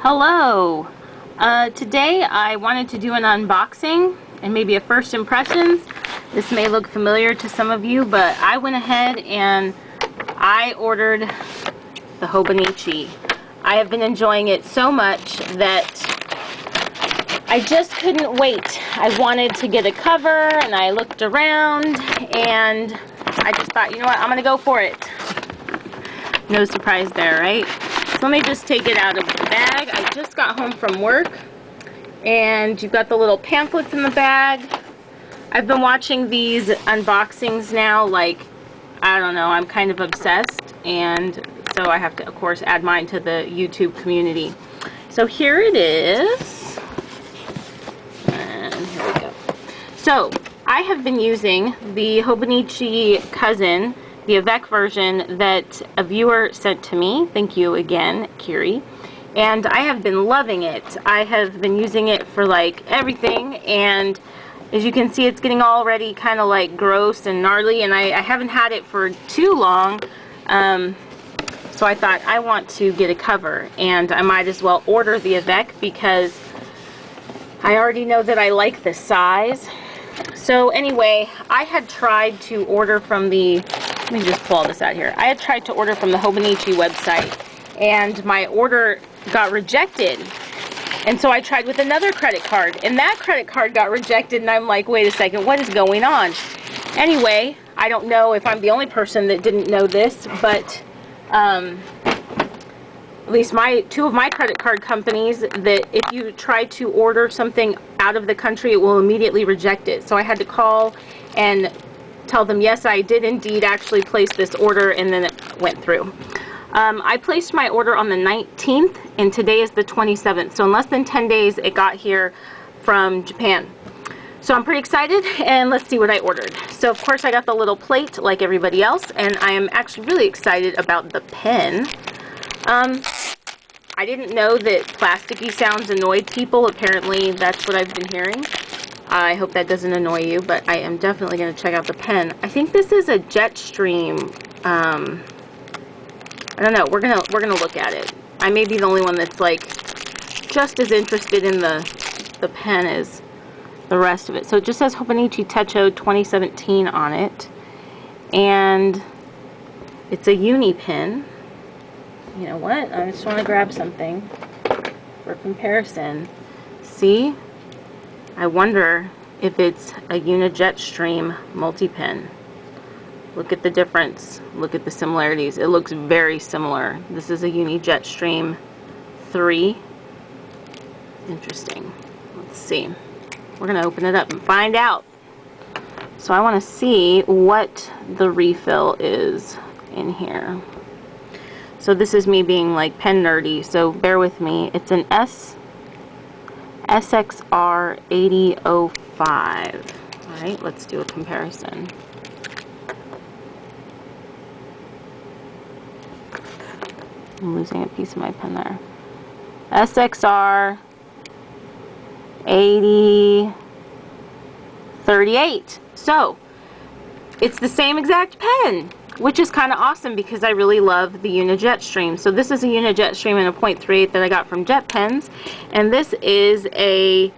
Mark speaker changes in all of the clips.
Speaker 1: Hello! Today I wanted to do an unboxing and maybe a first impressions. This may look familiar to some of you, but I went ahead and I ordered the Hobonichi. I have been enjoying it so much that I just couldn't wait. I wanted to get a cover and I looked around and I just thought, you know what, I'm gonna go for it. No surprise there, right? So let me just take it out of the bag. I just got home from work and you've got the little pamphlets in the bag. I've been watching these unboxings now, like, I don't know, I'm kind of obsessed, and so I have to, of course, add mine to the YouTube community. So here it is, and here we go. So I have been using the Hobonichi Cousin, the Avec version that a viewer sent to me. Thank you again, Kiri. And I have been loving it. I have been using it for like everything, and as you can see, it's getting already kind of like gross and gnarly, and I haven't had it for too long. So I thought I want to get a cover, and I might as well order the Avec because I already know that I like the size. So anyway, I had tried to order from the, let me just pull all this out here. I had tried to order from the Hobonichi website, and my order got rejected. And so I tried with another credit card, and that credit card got rejected, and I'm like, wait a second, what is going on? Anyway, I don't know if I'm the only person that didn't know this, but at least two of my credit card companies, that if you try to order something out of the country, it will immediately reject it. So I had to call and tell them, yes, I did indeed actually place this order, and then it went through. I placed my order on the 19th, and today is the 27th. So in less than 10 days, it got here from Japan. So I'm pretty excited, and let's see what I ordered. So of course I got the little plate like everybody else, and I am actually really excited about the pen. I didn't know that plasticky sounds annoyed people. Apparently that's what I've been hearing. I hope that doesn't annoy you, but I am definitely going to check out the pen. I think this is a Jetstream. I don't know. We're gonna look at it. I may be the only one that's like just as interested in the pen as the rest of it. So it just says Hobonichi Techo 2017 on it, and it's a uni pen. You know what? I just want to grab something for comparison. See? I wonder if it's a Jetstream multi-pen. Look at the difference. Look at the similarities. It looks very similar. This is a Jetstream 3. Interesting. Let's see. We're going to open it up and find out. So I want to see what the refill is in here. So this is me being like pen nerdy, so bear with me. It's an SXR 8005. Alright, let's do a comparison. I'm losing a piece of my pen there. SXR 8038. So it's the same exact pen, which is kind of awesome because I really love the Jetstream. So this is a Jetstream in a .38 that I got from Jet Pens, and this is a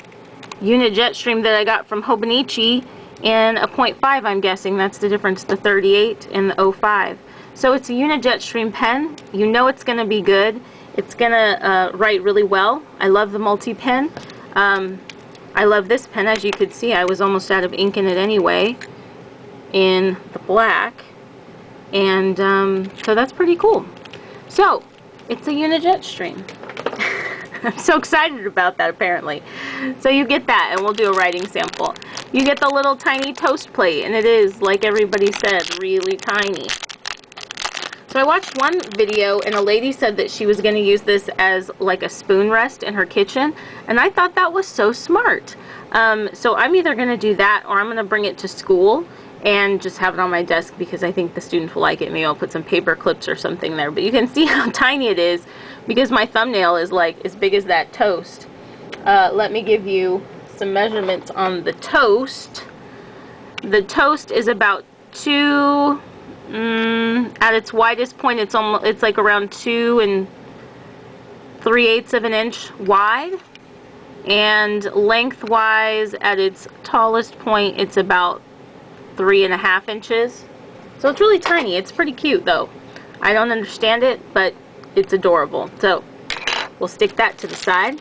Speaker 1: Jetstream that I got from Hobonichi in a .5. I'm guessing that's the difference, the 38 and the 05. So it's a Jetstream pen. You know it's going to be good. It's going to write really well. I love the multi-pen. I love this pen. As you could see, I was almost out of ink in it anyway, in the black. And so that's pretty cool. So it's a Jetstream. I'm so excited about that, apparently. So you get that, and we'll do a writing sample. You get the little tiny toast plate, and it is, like everybody said, really tiny. So I watched one video, and a lady said that she was going to use this as like a spoon rest in her kitchen, and I thought that was so smart. So I'm either going to do that, or I'm going to bring it to school and just have it on my desk because I think the students will like it. Maybe I'll put some paper clips or something there. But you can see how tiny it is because my thumbnail is like as big as that toast. Let me give you some measurements on the toast. The toast is about 2... at its widest point, it's like around 2 3/8 of an inch wide, and lengthwise at its tallest point it's about 3.5 inches. So it's really tiny. It's pretty cute though. I don't understand it, but it's adorable. So we'll stick that to the side.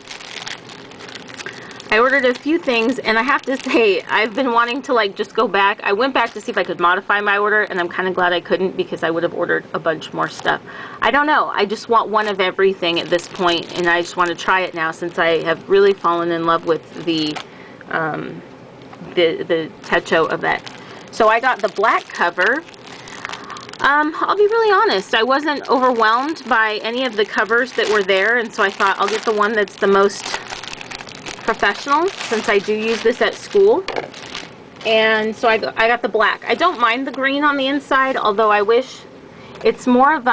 Speaker 1: I ordered a few things, and I have to say, I've been wanting to like just go back. I went back to see if I could modify my order, and I'm kind of glad I couldn't, because I would have ordered a bunch more stuff. I don't know. I just want one of everything at this point, and I just want to try it now since I have really fallen in love with the Techo of that. So I got the black cover. I'll be really honest, I wasn't overwhelmed by any of the covers that were there, and so I thought I'll get the one that's the most professional, since I do use this at school. And so I got the black. I don't mind the green on the inside, although I wish it's more of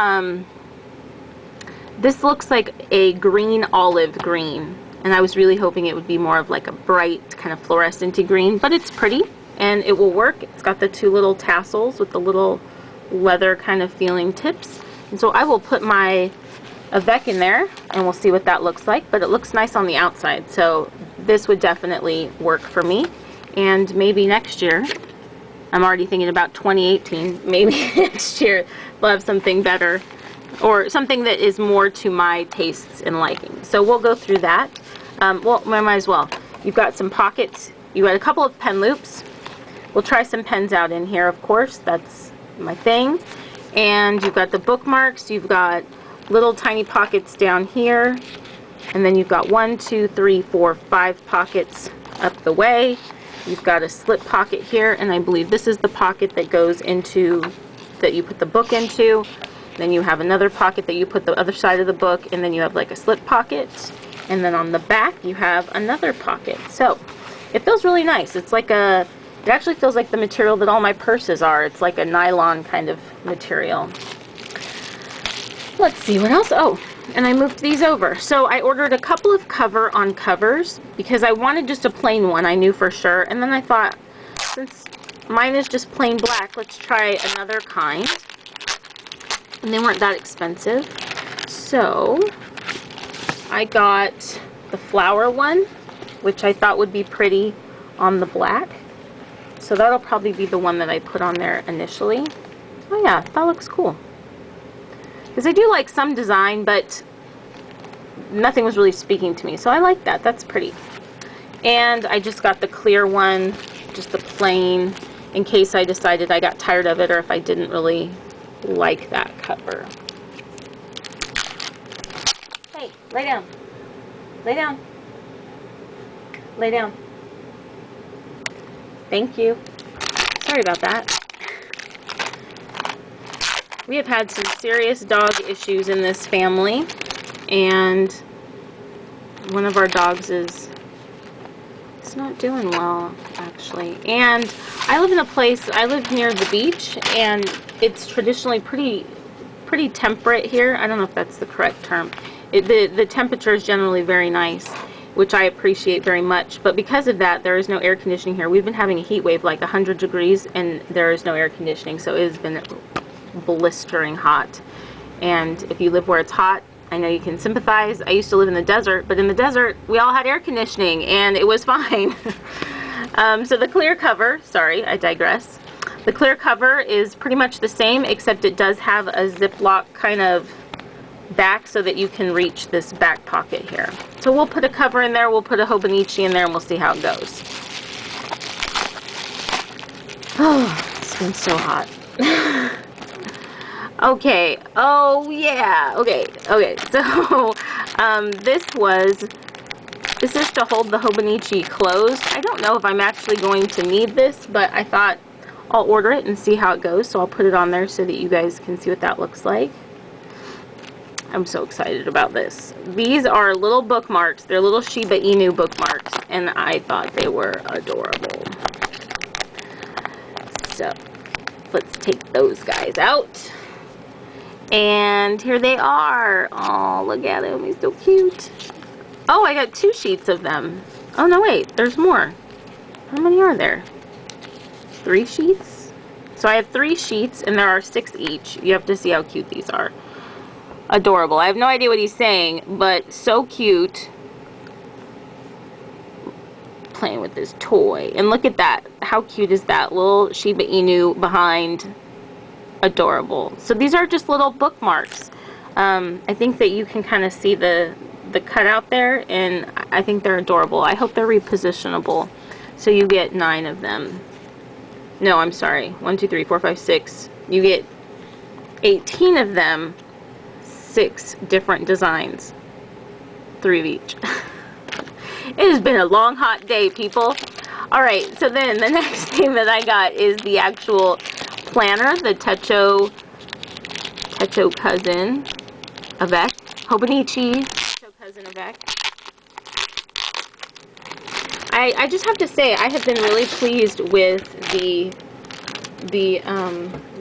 Speaker 1: this looks like a green olive green, and I was really hoping it would be more of like a bright kind of fluorescent-y green, but it's pretty and it will work. It's got the two little tassels with the little leather kind of feeling tips, and so I will put my Avec in there and we'll see what that looks like, but it looks nice on the outside, so this would definitely work for me. And maybe next year, I'm already thinking about 2018, maybe next year we'll have something better, or something that is more to my tastes and liking. So we'll go through that. Well, I might as well. You've got some pockets, you got a couple of pen loops. We'll try some pens out in here, of course, that's my thing. And you've got the bookmarks, you've got little tiny pockets down here, and then you've got 1, 2, 3, 4, 5 pockets up the way. You've got a slip pocket here, and I believe this is the pocket that goes into, that you put the book into. Then you have another pocket that you put the other side of the book, and then you have like a slip pocket, and then on the back you have another pocket. So it feels really nice. It's like it actually feels like the material that all my purses are. It's like a nylon kind of material. Let's see what else. Oh, and I moved these over. So I ordered a couple of cover on covers because I wanted just a plain one, I knew for sure. And then I thought, since mine is just plain black, let's try another kind. And they weren't that expensive. So I got the flower one, which I thought would be pretty on the black. So that'll probably be the one that I put on there initially. Oh yeah, that looks cool. Because I do like some design, but nothing was really speaking to me. So I like that. That's pretty. And I just got the clear one, just the plain, in case I decided I got tired of it or if I didn't really like that cover. Hey, lay down. Lay down. Lay down. Thank you. Sorry about that. We have had some serious dog issues in this family, and one of our dogs is not doing well, actually. And I live in a place, I live near the beach, and it's traditionally pretty temperate here. I don't know if that's the correct term. The temperature is generally very nice, which I appreciate very much, but because of that, there is no air conditioning here. We've been having a heat wave like 100 degrees, and there is no air conditioning, so it has been blistering hot. And if you live where it's hot, I know you can sympathize. I used to live in the desert, but in the desert we all had air conditioning and it was fine. So the clear cover, sorry, I digress. The clear cover is pretty much the same, except it does have a Ziploc kind of back so that you can reach this back pocket here. So we'll put a cover in there, we'll put a Hobonichi in there, and we'll see how it goes. Oh, it's been so hot. Okay, oh yeah, okay, so this is to hold the Hobonichi closed. I don't know if I'm actually going to need this, but I thought I'll order it and see how it goes, so I'll put it on there so that you guys can see what that looks like. I'm so excited about this. These are little bookmarks, they're little Shiba Inu bookmarks, and I thought they were adorable. So, let's take those guys out. And here they are. Oh, look at them. He's so cute. Oh, I got 2 sheets of them. Oh, no, wait. There's more. How many are there? 3 sheets? So I have 3 sheets, and there are 6 each. You have to see how cute these are. Adorable. I have no idea what he's saying, but so cute. Playing with this toy. And look at that. How cute is that? Little Shiba Inu behind. Adorable. So these are just little bookmarks. I think that you can kind of see the cutout there, and I think they're adorable. I hope they're repositionable. So you get 9 of them. No, I'm sorry. 1, 2, 3, 4, 5, 6. You get 18 of them. 6 different designs. 3 of each. It has been a long, hot day, people. Alright, so then the next thing that I got is the actual planner, the Techo Cousin avec. Hobonichi Techo Cousin avec. I just have to say, I have been really pleased with the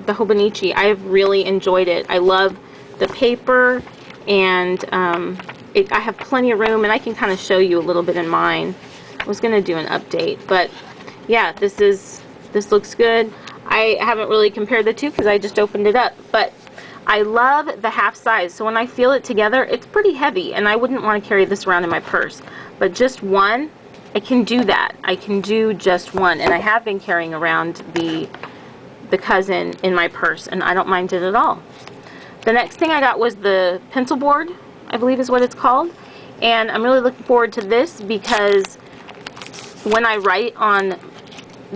Speaker 1: Hobonichi. I have really enjoyed it. I love the paper, and I have plenty of room, and I can kind of show you a little bit in mine. I was going to do an update, but yeah, this looks good. I haven't really compared the two because I just opened it up, but I love the half size. So when I feel it together, it's pretty heavy, and I wouldn't want to carry this around in my purse. But just one, I can do that. I can do just one, and I have been carrying around the Cousin in my purse, and I don't mind it at all. The next thing I got was the pencil board, I believe is what it's called, and I'm really looking forward to this because when I write on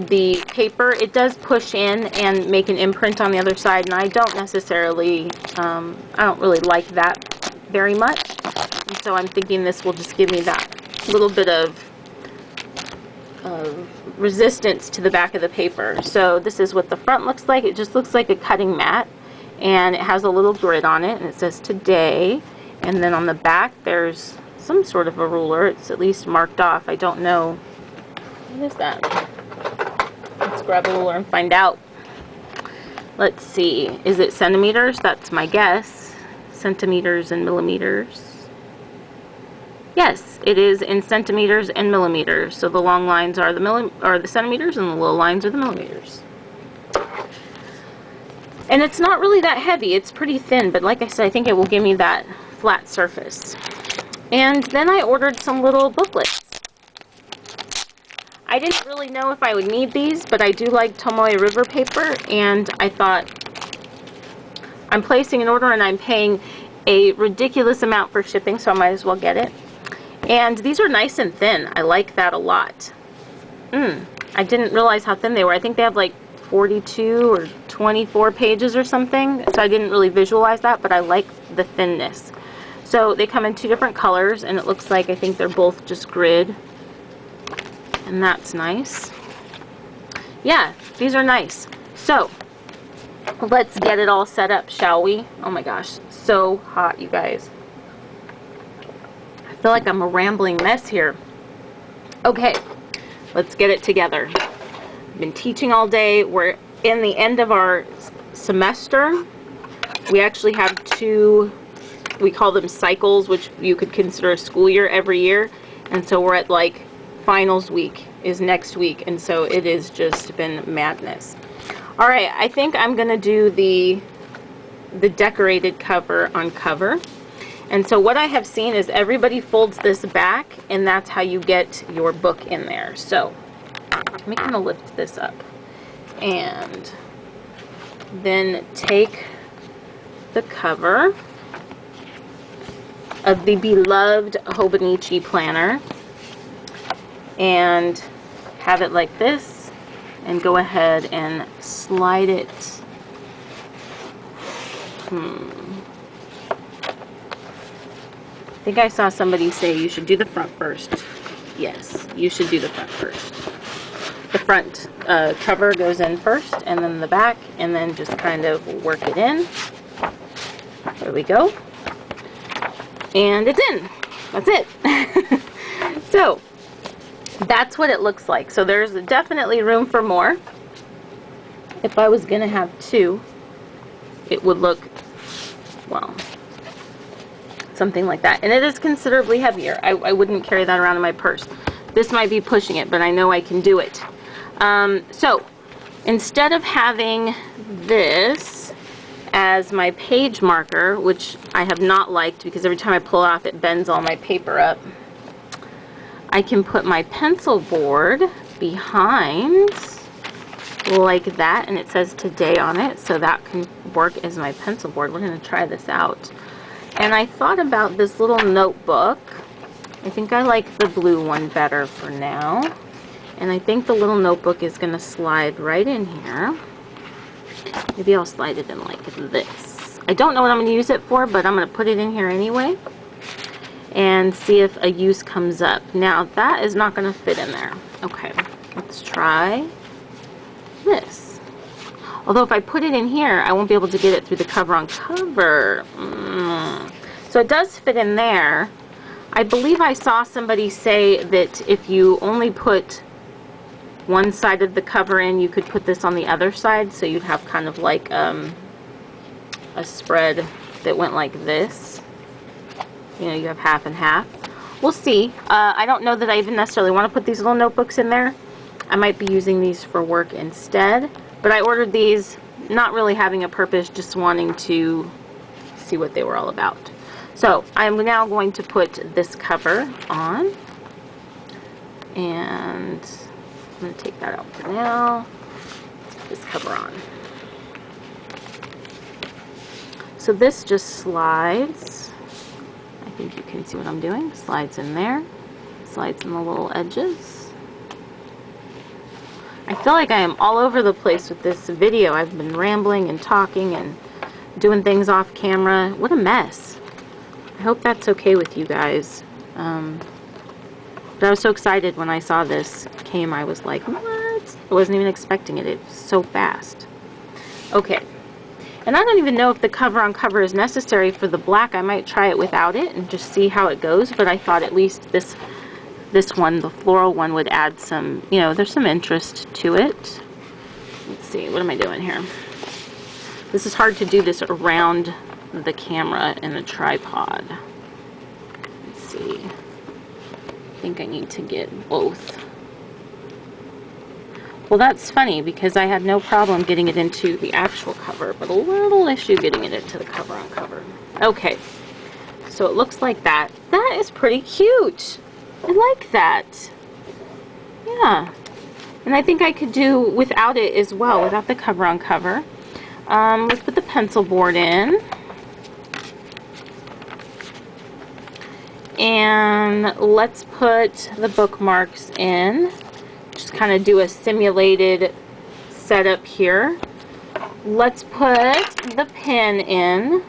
Speaker 1: the paper, it does push in and make an imprint on the other side, and I don't necessarily, I don't really like that very much, and so I'm thinking this will just give me that little bit of resistance to the back of the paper. So this is what the front looks like. It just looks like a cutting mat, and it has a little grid on it, and it says today, and then on the back there's some sort of a ruler. It's at least marked off. I don't know. What is that? Let's grab a ruler and find out. Let's see. Is it centimeters? That's my guess. Centimeters and millimeters. Yes, it is in centimeters and millimeters. So the long lines are the centimeters, and the little lines are the millimeters. And it's not really that heavy. It's pretty thin, but like I said, I think it will give me that flat surface. And then I ordered some little booklets. I didn't really know if I would need these, but I do like Tomoe River paper, and I thought I'm placing an order and I'm paying a ridiculous amount for shipping, so I might as well get it. And these are nice and thin. I like that a lot. I didn't realize how thin they were. I think they have like 42 or 24 pages or something, so I didn't really visualize that, but I like the thinness. So they come in 2 different colors, and it looks like I think they're both just grid, and that's nice. Yeah, these are nice. So let's get it all set up, shall we? Oh my gosh, so hot, you guys. I feel like I'm a rambling mess here. Okay, let's get it together. I've been teaching all day. We're in the end of our semester. We actually have 2, we call them cycles, which you could consider a school year every year. And so we're at like finals week is next week, and so it has just been madness. All right, I think I'm gonna do the decorated cover on cover. And so what I have seen is everybody folds this back, and that's how you get your book in there. So let me kind of lift this up, and then take the cover of the beloved Hobonichi planner and have it like this, and go ahead and slide it. I think I saw somebody say you should do the front first. Yes, you should do the front first. The front cover goes in first, and then the back, and then just kind of work it in. There we go. And it's in. That's it. So that's what it looks like. So there's definitely room for more. If I was gonna have 2, it would look, well, something like that. And it is considerably heavier. I wouldn't carry that around in my purse. This might be pushing it, but I know I can do it. So instead of having this as my page marker, which I have not liked because every time I pull off it bends all my paper up. I can put my pencil board behind like that, and it says today on it, so that can work as my pencil board. We're going to try this out. And I thought about this little notebook. I think I like the blue one better for now. And I think the little notebook is going to slide right in here. Maybe I'll slide it in like this. I don't know what I'm going to use it for, but I'm going to put it in here anyway and see if a use comes up. Now, that is not going to fit in there. Okay, let's try this. Although if I put it in here, I won't be able to get it through the cover on cover. So it does fit in there. I believe I saw somebody say that if you only put one side of the cover in, you could put this on the other side, so you'd have kind of like a spread that went like this. You know, you have half and half. We'll see. I don't know that I even necessarily want to put these little notebooks in there. I might be using these for work instead. But I ordered these not really having a purpose, just wanting to see what they were all about. So I'm now going to put this cover on. And I'm going to take that out for now. Let's put this cover on. So this just slides. I think you can see what I'm doing. Slides in there. Slides in the little edges. I feel like I am all over the place with this video. I've been rambling and talking and doing things off camera. What a mess. I hope that's okay with you guys. But I was so excited when I saw this came. I was like, what? I wasn't even expecting it. It was so fast. Okay. And I don't even know if the cover on cover is necessary for the black. I might try it without it and just see how it goes. But I thought at least this one, the floral one, would add some, you know, there's some interest to it. Let's see, what am I doing here? This is hard to do this around the camera and the tripod. Let's see. I think I need to get both. Well, that's funny because I had no problem getting it into the actual cover, but a little issue getting it into the cover on cover. Okay, so it looks like that. That is pretty cute. I like that. Yeah. And I think I could do without it as well, without the cover on cover. Let's put the pencil board in. And let's put the bookmarks in. Just kind of do a simulated setup here. Let's put the pen in.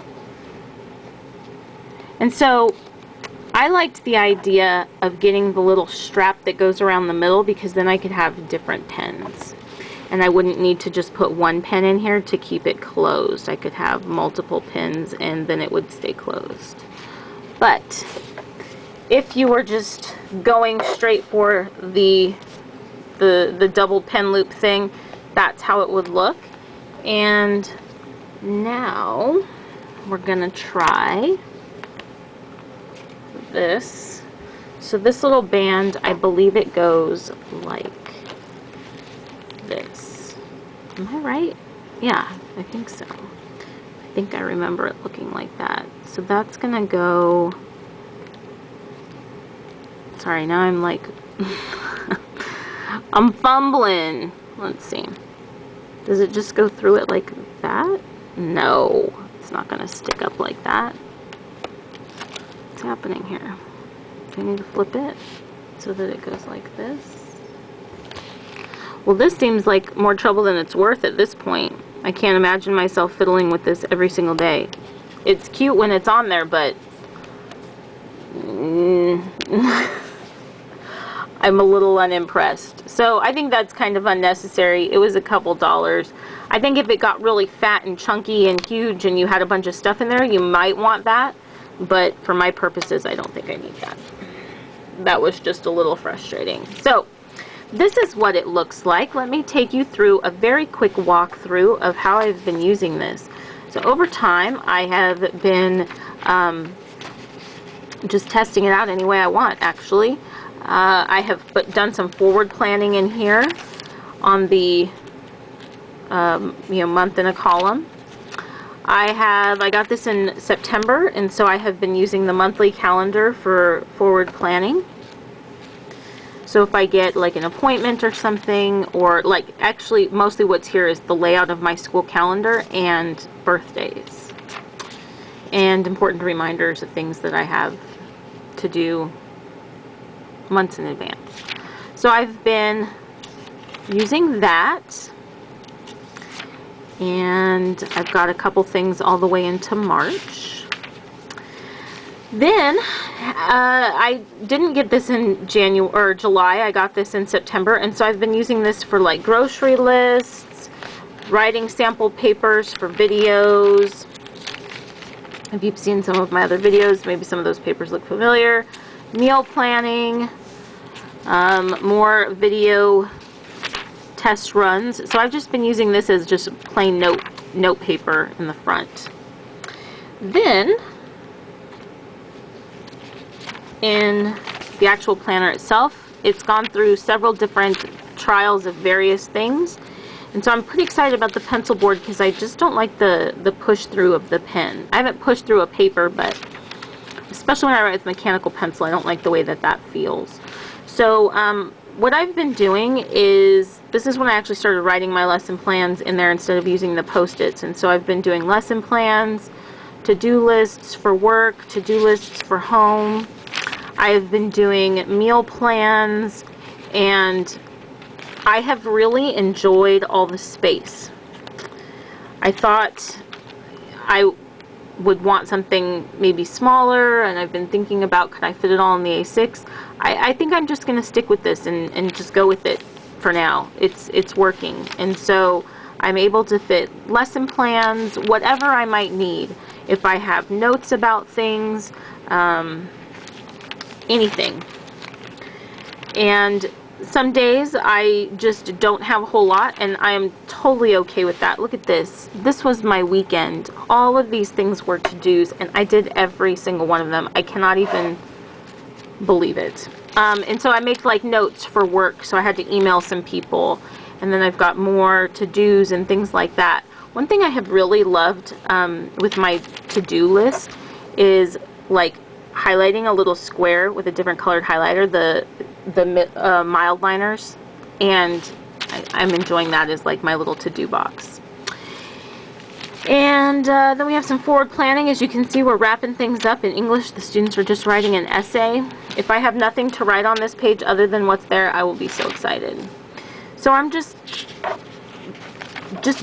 Speaker 1: And so I liked the idea of getting the little strap that goes around the middle because then I could have different pens. And I wouldn't need to just put one pen in here to keep it closed. I could have multiple pens and then it would stay closed. But if you were just going straight for the double pen loop thing, that's how it would look. And now we're gonna try this. So this little band, I believe it goes like this. Am I right? Yeah, I think so. I think I remember it looking like that. So that's gonna go, sorry, now I'm like I'm fumbling. Let's see. Does it just go through it like that? No, it's not gonna stick up like that. What's happening here? Do I need to flip it so that it goes like this? Well, this seems like more trouble than it's worth at this point. I can't imagine myself fiddling with this every single day. It's cute when it's on there, but I'm a little unimpressed. So I think that's kind of unnecessary. It was a couple dollars. I think if it got really fat and chunky and huge and you had a bunch of stuff in there, you might want that. But for my purposes, I don't think I need that. That was just a little frustrating. So this is what it looks like. Let me take you through a very quick walkthrough of how I've been using this. So over time, I have been just testing it out any way I want, actually. I have done some forward planning in here on the month in a column. I got this in September, and so I have been using the monthly calendar for forward planning. So if I get like an appointment or something, or like actually mostly what's here is the layout of my school calendar and birthdays and important reminders of things that I have to do months in advance. So I've been using that, and I've got a couple things all the way into March. Then I didn't get this in January or July. I got this in September, and so I've been using this for like grocery lists, writing sample papers for videos. If you've seen some of my other videos, maybe some of those papers look familiar. Meal planning, more video test runs. So I've just been using this as just plain note paper in the front. Then in the actual planner itself, it's gone through several different trials of various things, and so I'm pretty excited about the pencil board because I just don't like the push through of the pen. I haven't pushed through a paper, but especially when I write with mechanical pencil, I don't like the way that feels. So what I've been doing is, this is when I actually started writing my lesson plans in there instead of using the Post-its, and so I've been doing lesson plans, to-do lists for work, to-do lists for home. I've been doing meal plans, and I have really enjoyed all the space. I thought I would want something maybe smaller, and I've been thinking about, could I fit it all in the A6? I think I'm just going to stick with this and just go with it for now. It's working, and so I'm able to fit lesson plans, whatever I might need. If I have notes about things, anything. And some days I just don't have a whole lot, and I am totally okay with that. Look at this. This was my weekend. All of these things were to-dos, and I did every single one of them. I cannot even believe it. And so I make like notes for work, so I had to email some people, and then I've got more to-dos and things like that. One thing I have really loved with my to-do list is like highlighting a little square with a different colored highlighter, the mild liners, and I'm enjoying that as like my little to-do box. And then we have some forward planning. As you can see, we're wrapping things up. In English, the students are just writing an essay. If I have nothing to write on this page other than what's there, I will be so excited. So I'm just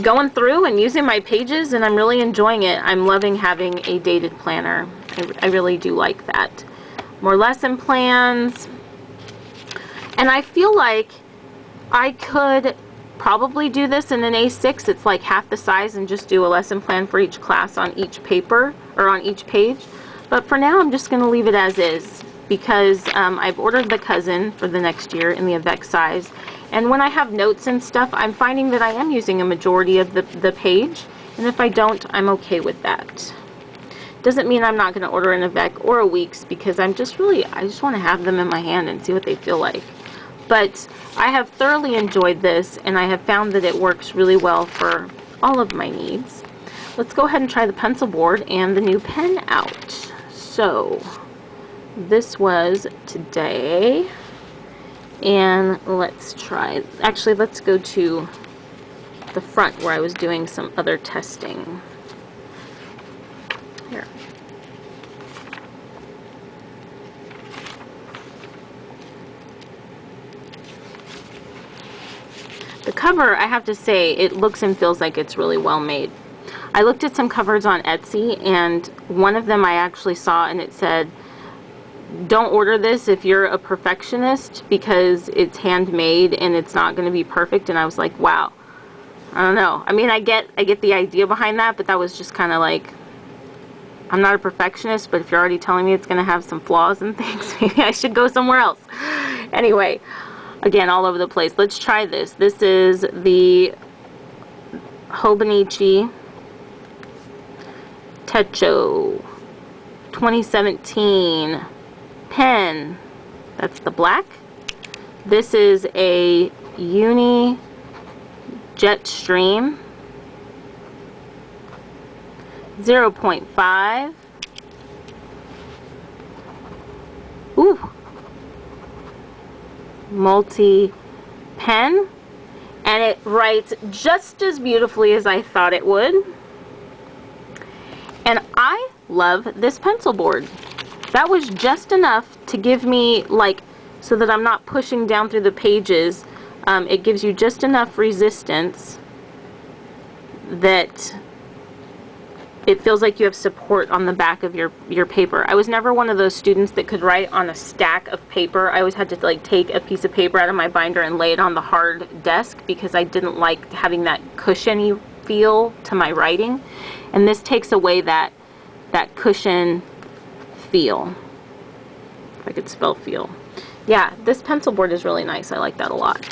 Speaker 1: going through and using my pages, and I'm really enjoying it. I'm loving having a dated planner. I really do like that. More lesson plans. And I feel like I could probably do this in an A6. It's like half the size, and just do a lesson plan for each class on each paper or on each page. But for now, I'm just going to leave it as is, because I've ordered the cousin for the next year in the Avec size. And when I have notes and stuff, I'm finding that I am using a majority of the page. And if I don't, I'm okay with that. Doesn't mean I'm not going to order an Avec or a Weeks, because I just want to have them in my hand and see what they feel like. But I have thoroughly enjoyed this, and I have found that it works really well for all of my needs. Let's go ahead and try the pencil board and the new pen out. So this was today, and let's try, actually let's go to the front where I was doing some other testing. Here. The cover, I have to say, it looks and feels like it's really well made. I looked at some covers on Etsy, and one of them I actually saw, and it said, don't order this if you're a perfectionist, because it's handmade and it's not going to be perfect. And I was like, wow, I don't know. I mean, I get the idea behind that, but that was just kind of like, I'm not a perfectionist, but if you're already telling me it's going to have some flaws and things, maybe I should go somewhere else. Anyway, again, all over the place. Let's try this. This is the Hobonichi Techo 2017 pen. That's the black. This is a Uni Jet Stream. 0.5. Ooh. Multi pen. And it writes just as beautifully as I thought it would. And I love this pencil board. That was just enough to give me, like, so that I'm not pushing down through the pages. It gives you just enough resistance that it feels like you have support on the back of your paper. I was never one of those students that could write on a stack of paper. I always had to like take a piece of paper out of my binder and lay it on the hard desk because I didn't like having that cushiony feel to my writing. And this takes away that cushion feel. If I could spell feel. Yeah, this pencil board is really nice. I like that a lot.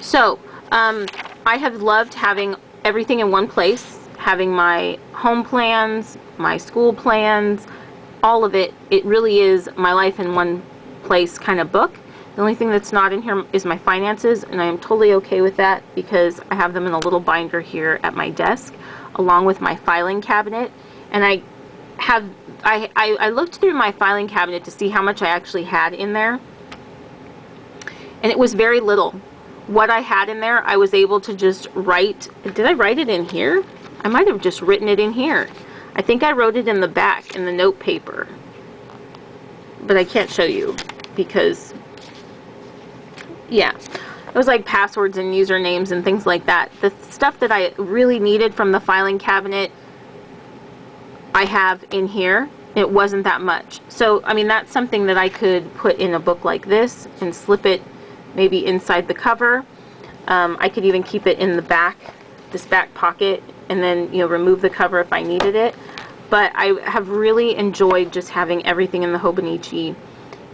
Speaker 1: So, I have loved having everything in one place. Having my home plans, my school plans, all of it. It really is my life in one place kind of book. The only thing that's not in here is my finances, and I am totally okay with that because I have them in a little binder here at my desk along with my filing cabinet. And I looked through my filing cabinet to see how much I actually had in there, and it was very little. What I had in there, I was able to just write. Did I write it in here? I might have just written it in here. I think I wrote it in the back in the note paper, but I can't show you because, yeah, it was like passwords and usernames and things like that. The stuff that I really needed from the filing cabinet, I have in here. It wasn't that much. So, I mean, that's something that I could put in a book like this and slip it maybe inside the cover. I could even keep it in the back, this back pocket, and then, you know, remove the cover if I needed it. But I have really enjoyed just having everything in the Hobonichi,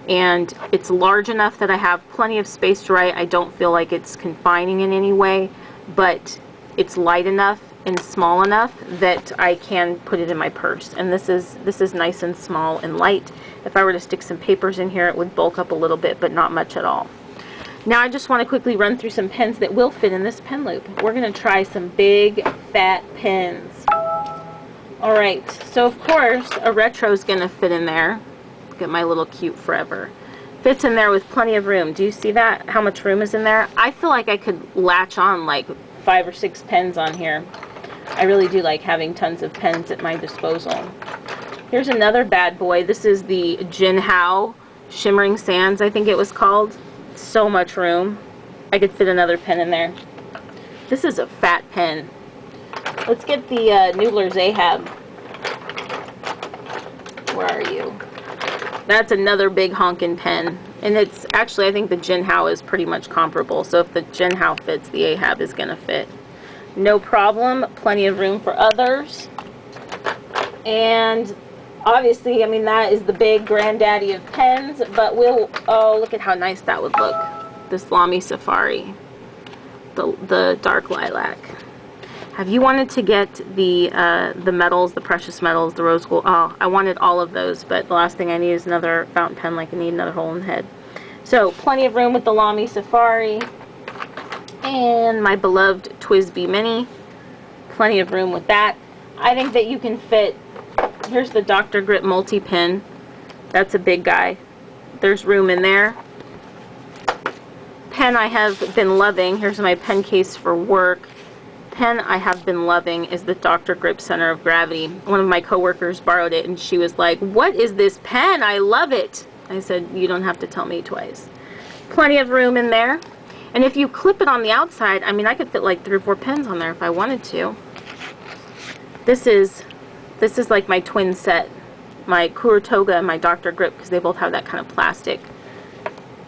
Speaker 1: and it's large enough that I have plenty of space to write. I don't feel like it's confining in any way, but it's light enough and small enough that I can put it in my purse. And this is nice and small and light. If I were to stick some papers in here, it would bulk up a little bit, but not much at all. Now I just want to quickly run through some pens that will fit in this pen loop. We're going to try some big fat pens. Alright, so of course a retro is going to fit in there. Look at my little cute forever. Fits in there with plenty of room. Do you see that? How much room is in there? I feel like I could latch on like 5 or 6 pens on here. I really do like having tons of pens at my disposal. Here's another bad boy. This is the Jinhao Shimmering Sands, I think it was called. So much room. I could fit another pen in there. This is a fat pen. Let's get the Noodler's Ahab. Where are you? That's another big honkin' pen. And it's actually, I think the Jinhao is pretty much comparable. So if the Jinhao fits, the Ahab is going to fit. No problem. Plenty of room for others. And obviously, I mean, that is the big granddaddy of pens, but oh, look at how nice that would look. This Lamy Safari, the dark lilac. Have you wanted to get the metals, the precious metals, the rose gold? Oh, I wanted all of those, but the last thing I need is another fountain pen, like I need another hole in the head. So, plenty of room with the Lamy Safari. And my beloved TWSBI Mini. Plenty of room with that. I think that you can fit. Here's the Dr. Grip multi-pin. That's a big guy. There's room in there. Pen I have been loving. Here's my pen case for work. Pen I have been loving is the Dr. Grip Center of Gravity. One of my coworkers borrowed it and she was like, "What is this pen? I love it." I said, "You don't have to tell me twice." Plenty of room in there. And if you clip it on the outside, I mean, I could fit like 3 or 4 pens on there if I wanted to. This is like my twin set, my Kurotoga and my Dr. Grip, because they both have that kind of plastic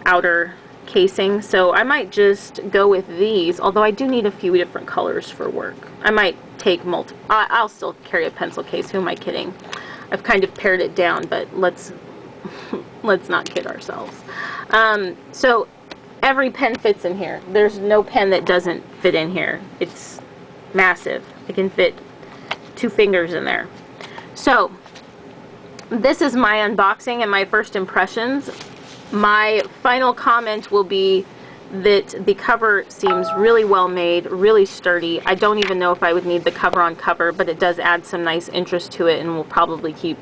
Speaker 1: outer casing. So I might just go with these, although I do need a few different colors for work. I might take I'll still carry a pencil case. Who am I kidding? I've kind of pared it down, but let's not kid ourselves. So every pen fits in here. There's no pen that doesn't fit in here. It's massive. I can fit 2 fingers in there. So this is my unboxing and my first impressions. My final comment will be that the cover seems really well made, really sturdy. I don't even know if I would need the cover on cover, but it does add some nice interest to it and will probably keep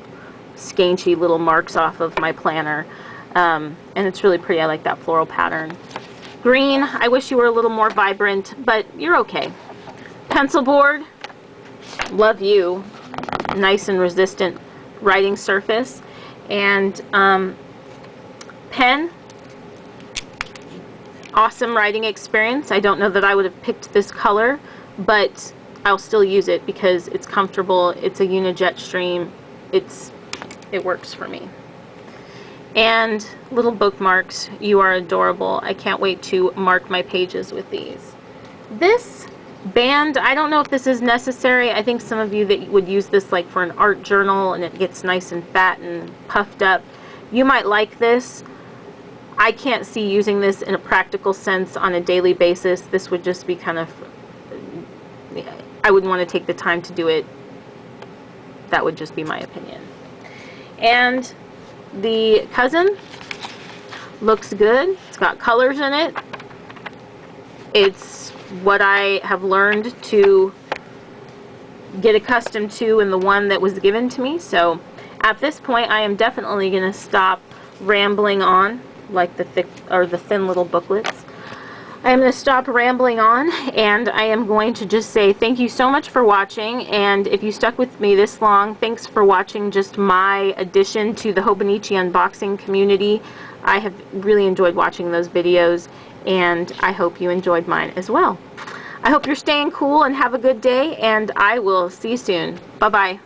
Speaker 1: scanchy little marks off of my planner. And it's really pretty. I like that floral pattern. Green, I wish you were a little more vibrant, but you're okay. Pencil board, love you. Nice and resistant writing surface. And pen, awesome writing experience. I don't know that I would have picked this color, but I'll still use it because it's comfortable. It's a Unijet stream. It works for me. And little bookmarks. You are adorable. I can't wait to mark my pages with these. This band, I don't know if this is necessary. I think some of you that would use this like for an art journal and it gets nice and fat and puffed up, you might like this. I can't see using this in a practical sense on a daily basis. This would just be kind of, I wouldn't want to take the time to do it. That would just be my opinion. And the cousin looks good. It's got colors in it. It's what I have learned to get accustomed to in the one that was given to me. So at this point I am definitely going to stop rambling on like the thick or the thin little booklets. I am going to stop rambling on, and I am going to just say thank you so much for watching. And if you stuck with me this long, thanks for watching just my addition to the Hobonichi unboxing community. I have really enjoyed watching those videos, and I hope you enjoyed mine as well. I hope you're staying cool and have a good day, and I will see you soon. Bye-bye.